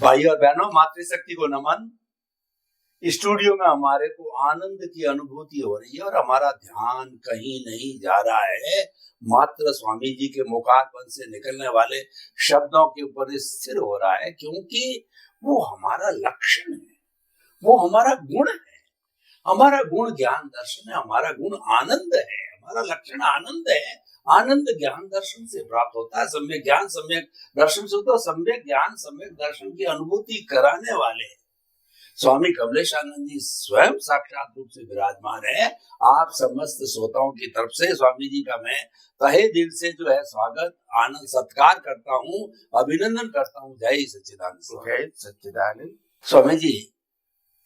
भाई और बहनों, मातृशक्ति को नमन। स्टूडियो में हमारे को आनंद की अनुभूति हो रही है और हमारा ध्यान कहीं नहीं जा रहा है, मात्र स्वामी जी के मुखारबंद से निकलने वाले शब्दों के ऊपर स्थिर हो रहा है, क्योंकि वो हमारा लक्षण है, वो हमारा गुण है। हमारा गुण ज्ञान दर्शन है, हमारा गुण आनंद है, हमारा लक्षण आनंद है। आनंद ज्ञान दर्शन से प्राप्त होता है, सम्यक ज्ञान सम्यक दर्शन से होता है। सम्यक ज्ञान सम्यक दर्शन की अनुभूति कराने वाले स्वामी कमलेशानंद जी स्वयं साक्षात रूप से विराजमान है। आप समस्त श्रोताओं की तरफ से स्वामी जी का मैं तहे दिल से जो है स्वागत, आनंद, सत्कार करता हूँ, अभिनंदन करता हूँ। जय सच्चिदानंद। जय सच्चिदानंद। स्वामी जी,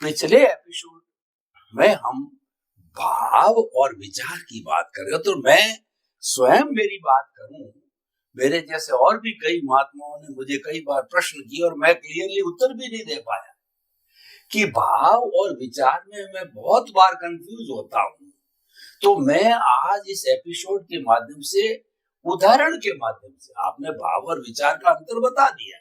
पिछले एपिसोड में हम भाव और विचार की बात कर रहे हो, तो मैं स्वयं मेरी बात करूं। मेरे जैसे और भी कई महात्माओं ने मुझे कई बार प्रश्न किए और मैं क्लियरली उत्तर भी नहीं दे पाया कि भाव और विचार में मैं बहुत बार कंफ्यूज होता हूं। तो मैं आज इस एपिसोड के माध्यम से, उदाहरण के माध्यम से, आपने भाव और विचार का अंतर बता दिया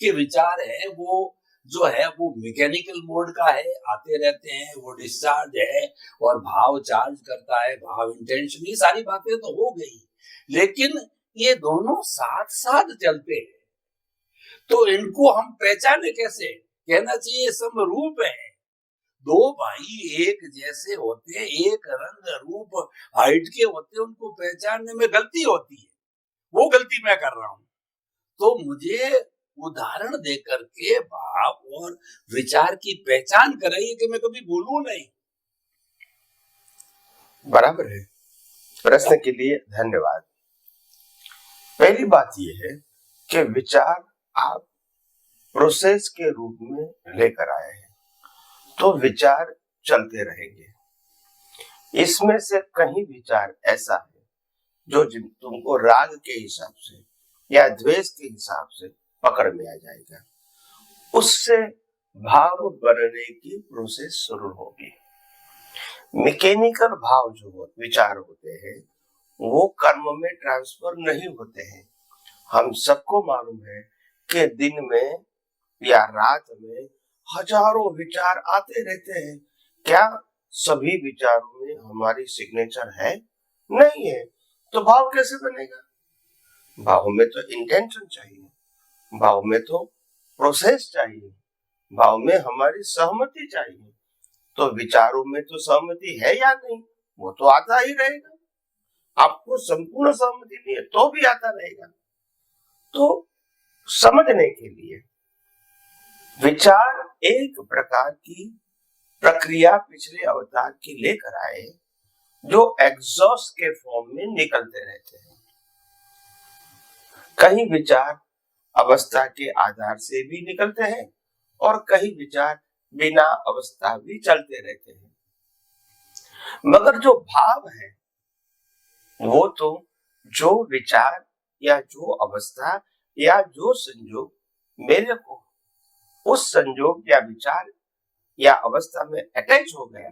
कि विचार है वो जो है वो मैकेनिकल मोड का है, आते रहते हैं, वो डिस्चार्ज है, और भाव चार्ज करता है, भाव इंटेंशन, ये सारी बातें तो हो गई, लेकिन ये दोनों साथ साथ चलते हैं, तो इनको हम पहचाने कैसे? कहना चाहिए समरूप है। दो भाई एक जैसे होते हैं, एक रंग रूप हाइट के होते हैं, उनको पहचानने में गलती होती है, वो गलती मैं कर रहा हूं। तो मुझे उदाहरण दे करके भाव और विचार की पहचान कराइए कि मैं कभी भूलूं नहीं। बराबर है। प्रश्न के लिए धन्यवाद। पहली बात यह है कि विचार आप प्रोसेस के रूप में लेकर आए हैं, तो विचार चलते रहेंगे। इसमें से कहीं विचार ऐसा है जो तुमको राग के हिसाब से या द्वेष के हिसाब से पकड़ में आ जाएगा, उससे भाव बनने की प्रोसेस शुरू होगी। मैकेनिकल भाव जो विचार होते हैं वो कर्म में ट्रांसफर नहीं होते हैं। हम सबको मालूम है कि दिन में या रात में हजारों विचार आते रहते हैं। क्या सभी विचारों में हमारी सिग्नेचर है? नहीं है। तो भाव कैसे बनेगा? भाव में तो इंटेंशन चाहिए, भाव में तो प्रोसेस चाहिए, भाव में हमारी सहमति चाहिए। तो विचारों में तो सहमति है या नहीं, वो तो आता ही रहेगा। आपको संपूर्ण सहमति नहीं है तो भी आता रहेगा। तो समझने के लिए विचार एक प्रकार की प्रक्रिया पिछले अवतार की लेकर आए, जो एग्जॉस्ट के फॉर्म में निकलते रहते हैं। कहीं विचार अवस्था के आधार से भी निकलते हैं और कहीं विचार बिना अवस्था भी चलते रहते हैं। मगर जो भाव है वो तो जो विचार या जो अवस्था या जो संयोग मेरे को उस संयोग या विचार या अवस्था में अटैच हो गया,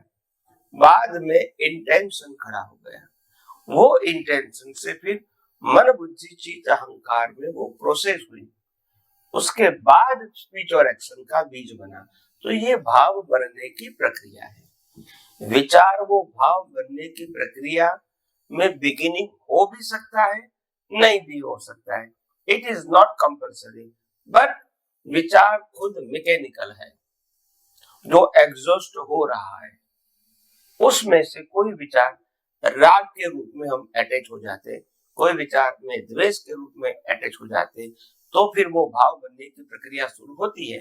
बाद में इंटेंशन खड़ा हो गया, वो इंटेंशन से फिर मन बुद्धि चित्त अहंकार में वो प्रोसेस हुई, उसके बाद स्पीच और एक्शन का बीज बना। तो ये भाव बनने की प्रक्रिया है। विचार वो भाव बनने की प्रक्रिया में बिगिनिंग हो भी सकता है, नहीं भी हो सकता है। It is not compulsory, but विचार खुद मैकेनिकल है। जो एग्जॉस्ट हो रहा है उसमें से कोई विचार राग के रूप में हम अटैच हो जाते, कोई विचार में द्वेष के रूप में अटैच हो जाते, तो फिर वो भाव बनने की प्रक्रिया शुरू होती है।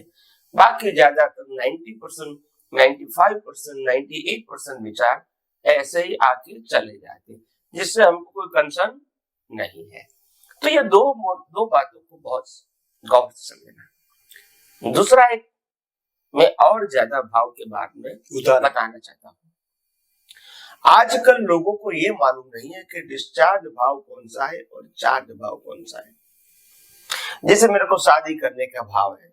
बाकी ज्यादातर 90%, 95%, 98% विचार ऐसे ही आके चले जाते, जिससे हमको कोई कंसर्न नहीं है। तो ये दो बातों को बहुत गौर से समझना। दूसरा एक मैं और ज्यादा भाव के बारे में बताना चाहता हूँ। आजकल लोगों को ये मालूम नहीं है कि डिस्चार्ज भाव कौन सा है और चार्ज भाव कौन सा है। जैसे मेरे को शादी करने का भाव है,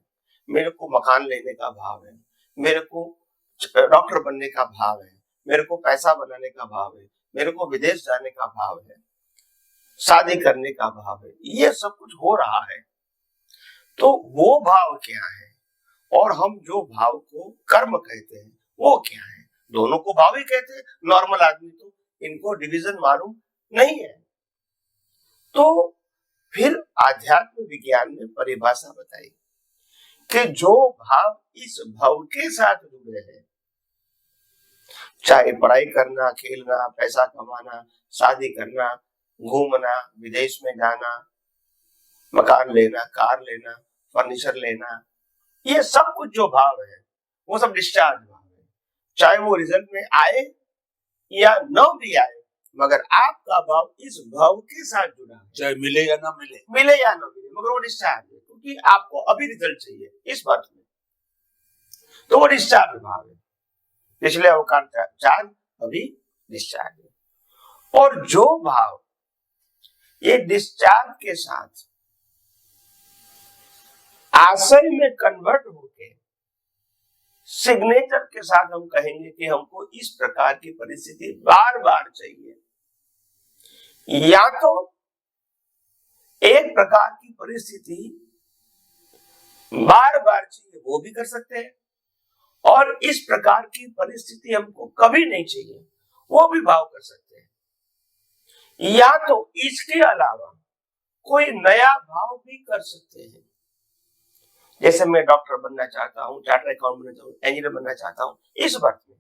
मेरे को मकान लेने का भाव है, मेरे को डॉक्टर बनने का भाव है, मेरे को पैसा बनाने का भाव है, मेरे को विदेश जाने का भाव है, शादी करने का भाव है, ये सब कुछ हो रहा है। तो वो भाव क्या है? और हम जो भाव को कर्म कहते हैं वो क्या है? दोनों को भाव ही कहते हैं। नॉर्मल आदमी तो इनको डिवीजन मालूम नहीं है। तो फिर आध्यात्म विज्ञान ने परिभाषा बताई कि जो भाव इस भव के साथ जुड़े हैं, चाहे पढ़ाई करना, खेलना, पैसा कमाना, शादी करना, घूमना, विदेश में जाना, मकान लेना, कार लेना, फर्नीचर लेना, ये सब कुछ जो भाव है वो सब डिस्चार्ज भाव है। चाहे वो रिजल्ट में आए या न भी आए, मगर आपका भाव इस भाव के साथ जुड़ा है, चाहे मिले या ना मिले, मिले या ना मिले, मगर वो डिस्चार्ज है, क्योंकि आपको अभी रिजल्ट चाहिए इस बात में, तो वो डिस्चार्ज भाव है। पिछले अवकाश चार्ज, अभी डिस्चार्ज है। और जो भाव ये डिस्चार्ज के साथ आशय में कन्वर्ट होके सिग्नेचर के साथ हम कहेंगे कि हमको इस प्रकार की परिस्थिति बार बार चाहिए, या तो एक प्रकार की परिस्थिति बार बार चाहिए वो भी कर सकते हैं, और इस प्रकार की परिस्थिति हमको कभी नहीं चाहिए वो भी भाव कर सकते हैं, या तो इसके अलावा कोई नया भाव भी कर सकते हैं। जैसे मैं डॉक्टर बनना चाहता हूँ, चार्टर्ड अकाउंटेंट बनना चाहता हूँ, इंजीनियर बनना चाहता हूँ इस बर्थ में,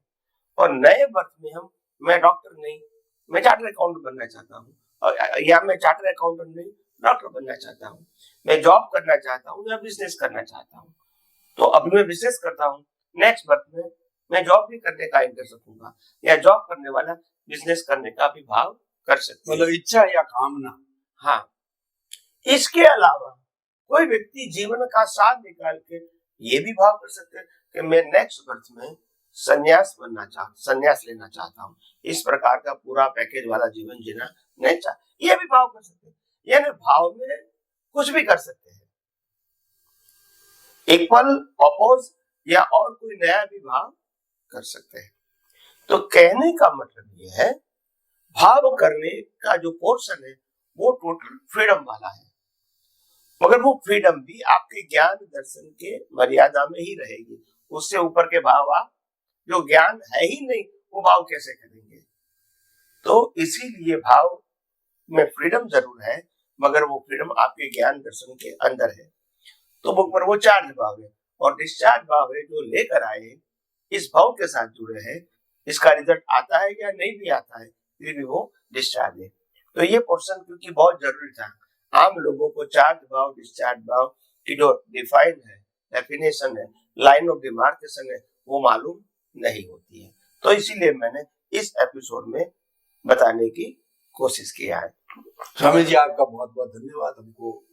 और नए बर्थ में मैं डॉक्टर नहीं, मैं चार्टर्ड अकाउंटेंट बनना चाहता हूँ, या मैं चार्टर्ड अकाउंटेंट नहीं, डॉक्टर बनना चाहता हूँ, मैं जॉब करना चाहता हूँ या बिजनेस करना चाहता हूँ, तो अभी मैं बिजनेस करता हूँ, नेक्स्ट बर्थ में मैं जॉब भी करने का कर सकूंगा, या जॉब करने वाला बिजनेस करने का भी भाव कर सकते, मतलब इच्छा या कामना। हाँ, इसके अलावा कोई व्यक्ति जीवन का साथ निकाल के ये भी भाव कर सकते हैं कि मैं नेक्स्ट बर्थ में संन्यास लेना चाहता हूँ, इस प्रकार का पूरा पैकेज वाला जीवन जीना नहीं चाहता, ये भी भाव कर सकते हैं। यानी भाव में कुछ भी कर सकते हैं, इक्वल, अपोज या और कोई नया भी भाव कर सकते हैं। तो कहने का मतलब ये है, भाव करने का जो पोर्शन है वो टोटल फ्रीडम वाला है, मगर वो फ्रीडम भी आपके ज्ञान दर्शन के मर्यादा में ही रहेगी। उससे ऊपर के भाव आप जो ज्ञान है ही नहीं वो भाव कैसे करेंगे? तो इसीलिए भाव में फ्रीडम जरूर है, मगर वो फ्रीडम आपके ज्ञान दर्शन के अंदर है। तो वो चार्ज भाव है, और डिस्चार्ज भाव है जो लेकर आए, इस भाव के साथ जुड़े हैं, इसका रिजल्ट आता है या नहीं भी आता है, फिर भी वो डिस्चार्ज है। तो ये पोर्शन क्योंकि बहुत जरूरी था, आम लोगों को चार्ज भाव, डिस्चार्ज भाव की जो डिफाइन है, डेफिनेशन है, लाइन ऑफ डिमार्केशन है, वो मालूम नहीं होती है। तो इसीलिए मैंने इस एपिसोड में बताने की कोशिश किया है। स्वामी जी आपका बहुत बहुत धन्यवाद। हमको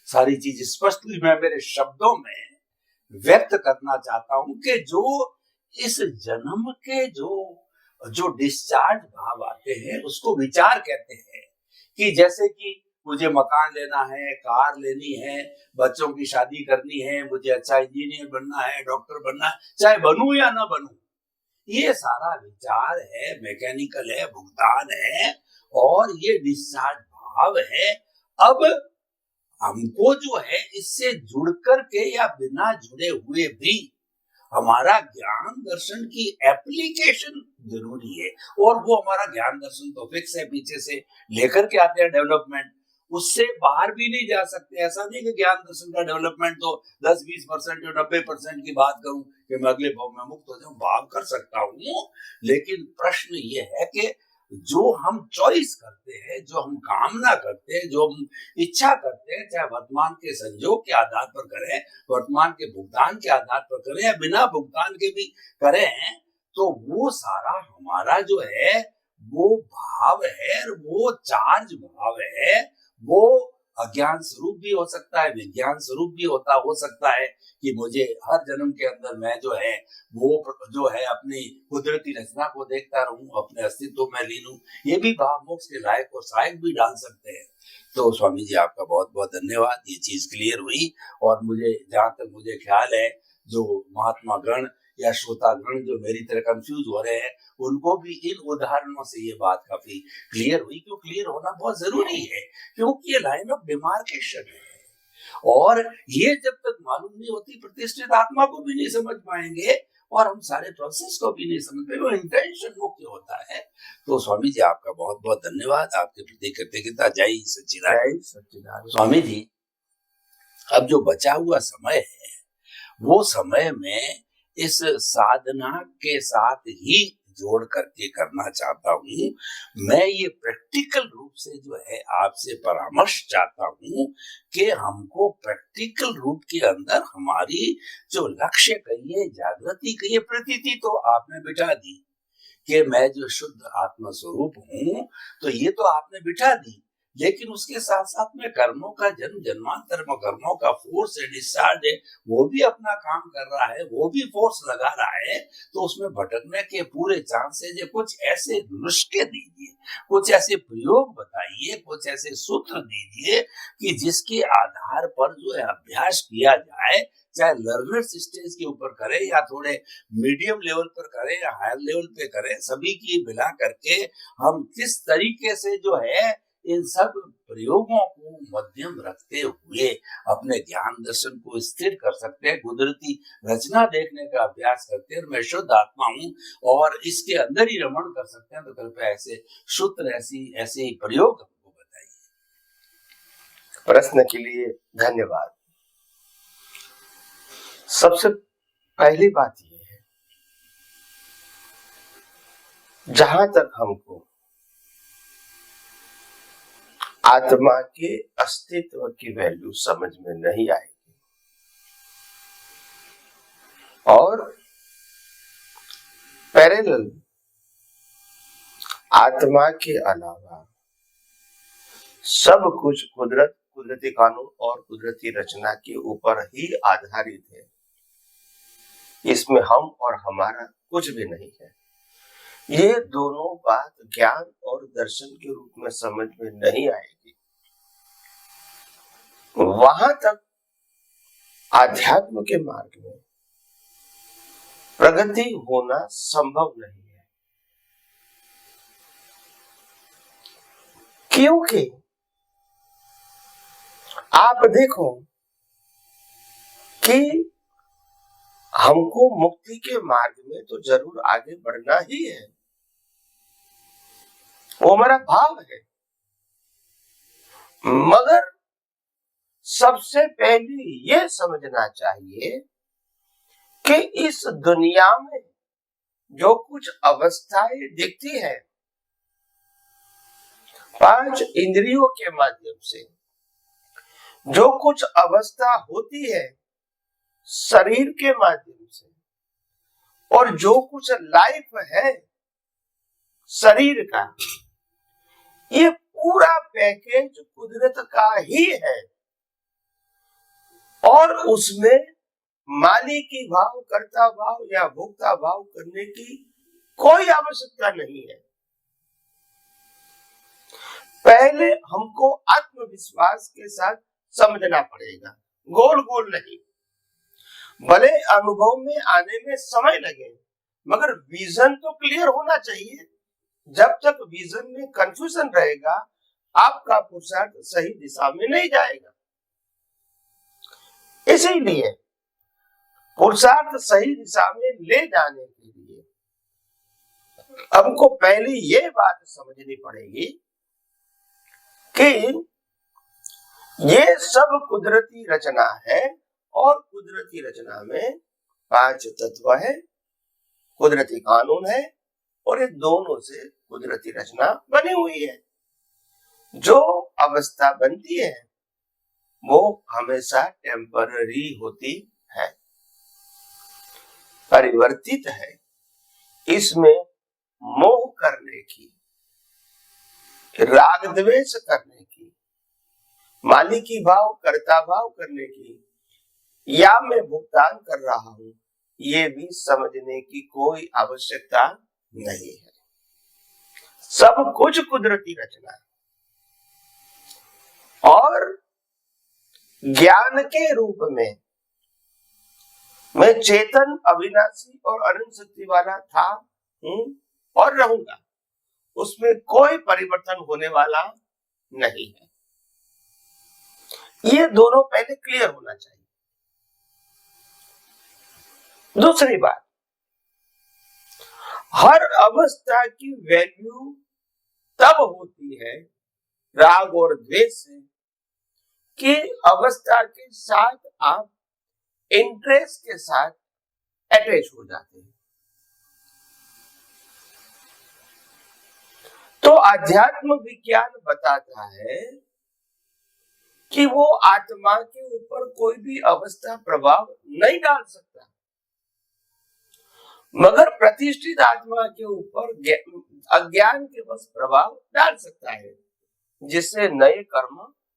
सारी चीज स्पष्टली मैं मेरे शब्दों में व्यक्त करना चाहता हूं कि जो इस जन्म के जो डिस्चार्ज भाव आते हैं उसको विचार कहते हैं। कि जैसे कि मुझे मकान लेना है, कार लेनी है, बच्चों की शादी करनी है, मुझे अच्छा इंजीनियर बनना है, डॉक्टर बनना है, चाहे बनूं या ना बनूं, ये सारा विचार है, मैकेनिकल है, भुगतान है, और ये डिस्चार्ज भाव है। अब हमको जो है इससे जुड़ कर के या बिना जुड़े हुए भी हमारा ज्ञान दर्शन की एप्लीकेशन जरूरी है, और वो हमारा ज्ञान दर्शन तो फिक्स है, पीछे से लेकर के आते हैं डेवलपमेंट, उससे बाहर भी नहीं जा सकते। ऐसा नहीं कि ज्ञान दर्शन का डेवलपमेंट तो 10-20% या 90% की बात करूं कि मैं अगले भाव में मुक्त हो जाऊं, भाव कर सकता हूं, लेकिन प्रश्न ये है कि जो हम चॉइस करते हैं, जो हम कामना करते हैं, जो हम इच्छा करते हैं, चाहे वर्तमान के संजोग के आधार पर करें, वर्तमान के भुगतान के आधार पर करें या बिना भुगतान के भी करें, तो वो सारा हमारा जो है वो भाव है, वो चार्ज भाव है, वो अज्ञान स्वरूप भी हो सकता है, विज्ञान स्वरूप भी हो सकता है कि मुझे हर जन्म के अंदर मैं जो है वो जो है अपनी कुदरती रचना को देखता रहूं, अपने अस्तित्व में लीन हूं, ये भी भाव मोक्ष के लायक और सहायक भी डाल सकते हैं। तो स्वामी जी आपका बहुत बहुत धन्यवाद, ये चीज क्लियर हुई। और मुझे जहां तक मुझे ख्याल है, जो महात्मा गण या श्रोतागण जो मेरी तरह कंफ्यूज हो रहे हैं, उनको भी इन उदाहरणों से ये बात काफी क्लियर हुई। क्यों क्लियर होना बहुत जरूरी है, क्योंकि ये लाइन ऑफ डिमार्केशन है, और ये जब तक मालूम नहीं होती प्रतिष्ठित आत्मा को भी नहीं समझ पाएंगे और हम सारे प्रोसेस को भी नहीं समझ पाएंगे, वो इंटेंशन मुख्य होता है। तो स्वामी जी आपका बहुत बहुत धन्यवाद, आपके प्रति कृतज्ञता। जय सच्चिदानंद। स्वामी जी अब जो बचा हुआ समय है वो समय में इस साधना के साथ ही जोड़ करके करना चाहता हूँ। मैं ये प्रैक्टिकल रूप से जो है आपसे परामर्श चाहता हूँ कि हमको प्रैक्टिकल रूप के अंदर हमारी जो लक्ष्य कहिए, जागृति कहिए, प्रतीति तो आपने बिठा दी कि मैं जो शुद्ध आत्मा स्वरूप हूँ, तो ये तो आपने बिठा दी, लेकिन उसके साथ साथ में कर्मों का जन्म जन्मांतर में कर्मों का फोर्स है, डिस्चार्ज है, वो भी अपना काम कर रहा है, वो भी फोर्स लगा रहा है। तो उसमें भटकने के पूरे चांसेज है। कुछ ऐसे नुस्खे दीजिए, कुछ ऐसे प्रयोग बताइए, कुछ ऐसे सूत्र दीजिए कि जिसके आधार पर जो है अभ्यास किया जाए, चाहे लर्नर्स स्टेज के ऊपर करें या थोड़े मीडियम लेवल पर करें या हायर लेवल पे करें, सभी की मिला करके हम किस तरीके से जो है इन सब प्रयोगों को मध्यम रखते हुए अपने ज्ञान दर्शन को स्थिर कर सकते हैं, कुदरती रचना देखने का अभ्यास करते हैं और मैं शुद्ध आत्मा हूँ और इसके अंदर ही रमण कर सकते हैं। तो कृपया ऐसे सूत्र, ऐसे प्रयोग हमको बताइए। प्रश्न के लिए धन्यवाद। सबसे पहली बात यह है, जहां तक हमको आत्मा के अस्तित्व की वैल्यू समझ में नहीं आएगी और पैरेलल आत्मा के अलावा सब कुछ कुदरती कानून और कुदरती रचना के ऊपर ही आधारित है। इसमें हम और हमारा कुछ भी नहीं है। ये दोनों बात ज्ञान और दर्शन के रूप में समझ में नहीं आएगी, वहां तक आध्यात्म के मार्ग में प्रगति होना संभव नहीं है। क्योंकि आप देखो कि हमको मुक्ति के मार्ग में तो जरूर आगे बढ़ना ही है, वो हमारा भाव है, मगर सबसे पहले यह समझना चाहिए कि इस दुनिया में जो कुछ अवस्थाएं दिखती है, 5 इंद्रियों के माध्यम से जो कुछ अवस्था होती है, शरीर के माध्यम से, और जो कुछ लाइफ है शरीर का, ये पूरा पैकेज कुदरत का ही है और उसमें मालिकी भाव, कर्ता भाव या भोक्ता भाव करने की कोई आवश्यकता नहीं है। पहले हमको आत्मविश्वास के साथ समझना पड़ेगा, गोल गोल नहीं। भले अनुभव में आने में समय लगे, मगर विजन तो क्लियर होना चाहिए। जब तक विजन में कंफ्यूजन रहेगा, आपका पुरुषार्थ सही दिशा में नहीं जाएगा। इसीलिए पुरुषार्थ सही दिशा में ले जाने के लिए हमको पहले ये बात समझनी पड़ेगी कि ये सब कुदरती रचना है और कुदरती रचना में 5 तत्व है, कुदरती कानून है और ये दोनों से कुदरती रचना बनी हुई है। जो अवस्था बनती है वो हमेशा टेम्पररी होती है, परिवर्तित है। इसमें मोह करने की, राग द्वेष करने की, मालिकी भाव, कर्ता भाव करने की, या मैं भुगतान कर रहा हूं, ये भी समझने की कोई आवश्यकता नहीं है। सब कुछ कुदरती रचना है और ज्ञान के रूप में मैं चेतन, अविनाशी और अनंत शक्ति वाला था, हूं और रहूंगा। उसमें कोई परिवर्तन होने वाला नहीं है। ये दोनों पहले क्लियर होना चाहिए। दूसरी बात, हर अवस्था की वैल्यू तब होती है राग और द्वेष से कि अवस्था के साथ आप इंटरेस्ट के साथ अटैच हो जाते हैं। तो आध्यात्म विज्ञान बताता है कि वो आत्मा के ऊपर कोई भी अवस्था प्रभाव नहीं डाल सकता, मगर प्रतिष्ठित आत्मा के ऊपर अज्ञान के बस प्रभाव डाल सकता है, जिससे नए कर्म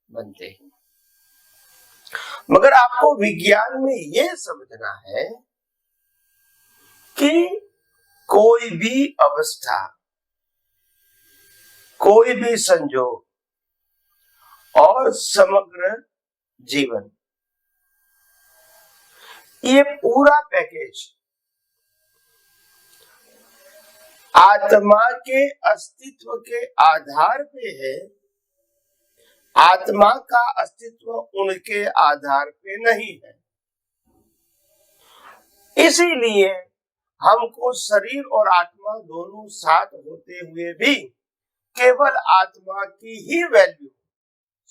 बनते हैं। मगर आपको विज्ञान में यह समझना है कि कोई भी अवस्था, कोई भी संजोग और समग्र जीवन, ये पूरा पैकेज आत्मा के अस्तित्व के आधार पे है। आत्मा का अस्तित्व उनके आधार पे नहीं है। इसीलिए हमको शरीर और आत्मा दोनों साथ होते हुए भी केवल आत्मा की ही वैल्यू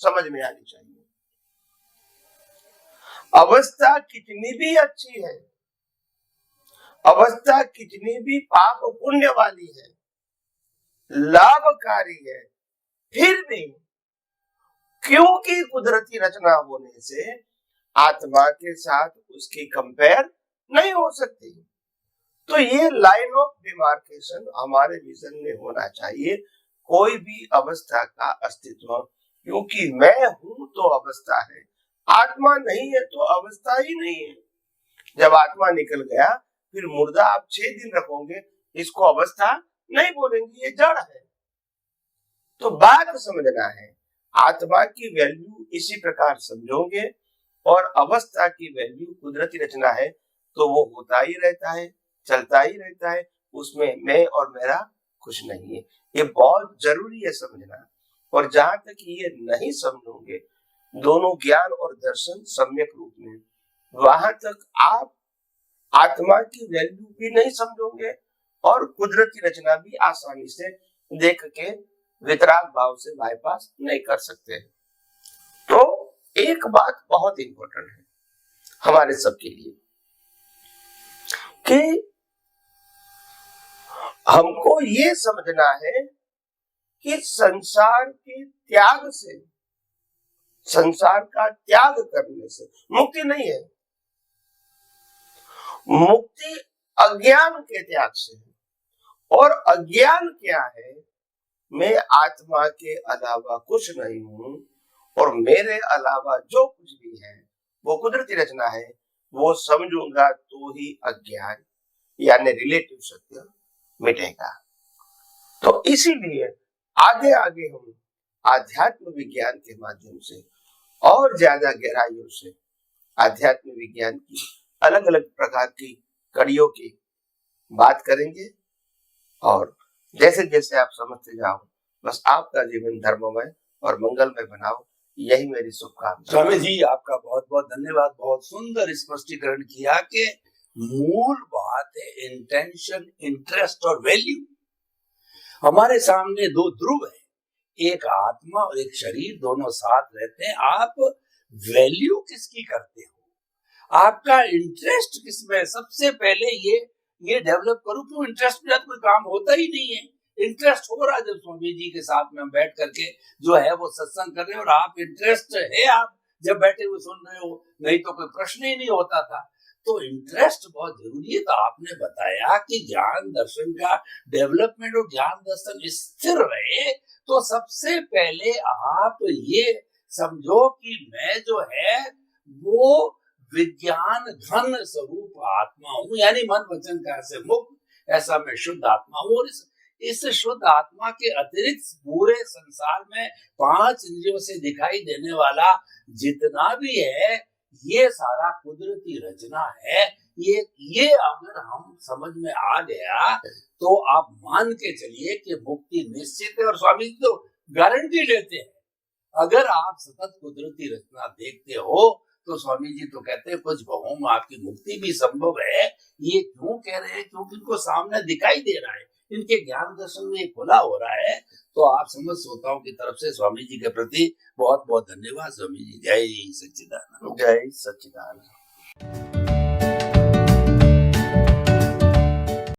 समझ में आनी चाहिए। अवस्था कितनी भी अच्छी है, अवस्था कितनी भी पाप पुण्य वाली है, लाभकारी है, फिर भी क्योंकि कुदरती रचना होने से आत्मा के साथ उसकी कंपेयर नहीं हो सकती। तो ये लाइन ऑफ डिमार्केशन हमारे विजन में होना चाहिए। कोई भी अवस्था का अस्तित्व, क्योंकि मैं हूं तो अवस्था है, आत्मा नहीं है तो अवस्था ही नहीं है। जब आत्मा निकल गया फिर मुर्दा आप 6 दिन रखोगे, इसको अवस्था नहीं बोलेंगे, ये जड़ है। तो बात समझना है, आत्मा की वैल्यू इसी प्रकार समझोगे और अवस्था की वैल्यू कुदरती रचना है, तो वो होता ही रहता है, चलता ही रहता है, उसमें मैं और मेरा कुछ नहीं है। ये बहुत जरूरी है समझना। और जहां तक ये नहीं समझोगे दोनों ज्ञान और दर्शन सम्यक रूप में, वहां तक आप आत्मा की वैल्यू भी नहीं समझोगे और कुदरती रचना भी आसानी से देख के वितराग भाव से बाईपास नहीं कर सकते। तो एक बात बहुत इंपॉर्टेंट है हमारे सबके लिए कि हमको ये समझना है कि संसार के त्याग से, संसार का त्याग करने से मुक्ति नहीं है। मुक्ति अज्ञान के त्याग से है। और अज्ञान क्या है? मैं आत्मा के अलावा कुछ नहीं हूं और मेरे अलावा जो कुछ भी है वो कुदरती रचना है, वो समझूंगा तो ही अज्ञान यानी रिलेटिव सत्य मिटेगा। तो इसीलिए आगे आगे हम आध्यात्म विज्ञान के माध्यम से और ज्यादा गहराइयों से आध्यात्म विज्ञान की अलग अलग प्रकार की कड़ियों की बात करेंगे। और जैसे जैसे आप समझते जाओ, बस आपका जीवन धर्ममय और मंगलमय बनाओ, यही मेरी शुभकामना। स्वामी जी, आपका बहुत बहुत धन्यवाद। बहुत सुंदर स्पष्टीकरण किया कि मूल बात है इंटेंशन, इंटरेस्ट और वैल्यू। हमारे सामने दो ध्रुव है, एक आत्मा और एक शरीर, दोनों साथ रहते हैं। आप वैल्यू किसकी करते हो, आपका इंटरेस्ट किसमें? सबसे पहले ये डेवलप करो। क्यों? इंटरेस्ट के साथ कोई काम होता ही नहीं है। इंटरेस्ट हो रहा है जब स्वामी जी के साथ में बैठ करके जो है वो सत्संग कर रहे हो और आप इंटरेस्ट है, आप जब बैठे हुए सुन रहे हो, नहीं तो कोई प्रश्न ही नहीं होता था। तो इंटरेस्ट बहुत जरूरी है। तो आपने बताया कि ज्ञान दर्शन का डेवलपमेंट और ज्ञान दर्शन स्थिर रहे, तो सबसे पहले आप ये समझो कि मैं जो है वो विज्ञान घन स्वरूप आत्मा हूं, यानी मन वचन काया से मुक्त, ऐसा मैं शुद्ध आत्मा हूं। और इस शुद्ध आत्मा के अतिरिक्त पूरे संसार में 5 इंद्रियों से दिखाई देने वाला जितना भी है, ये सारा कुदरती रचना है। ये अगर हम समझ में आ गया तो आप मान के चलिए कि मुक्ति निश्चित है। और स्वामी जी तो गारंटी लेते हैं, अगर आप सतत कुदरती रचना देखते हो तो स्वामी जी तो कहते हैं कुछ भावों में आपकी मुक्ति भी संभव है। ये क्यों कह रहे हैं? क्योंकि इनको सामने दिखाई दे रहा है, इनके ज्ञान दर्शन में खुला हो रहा है। तो आप समझ श्रोताओं की तरफ से स्वामी जी के प्रति बहुत बहुत धन्यवाद। स्वामी जी जय सच्चिदानंद। जय सच्चिदानंद।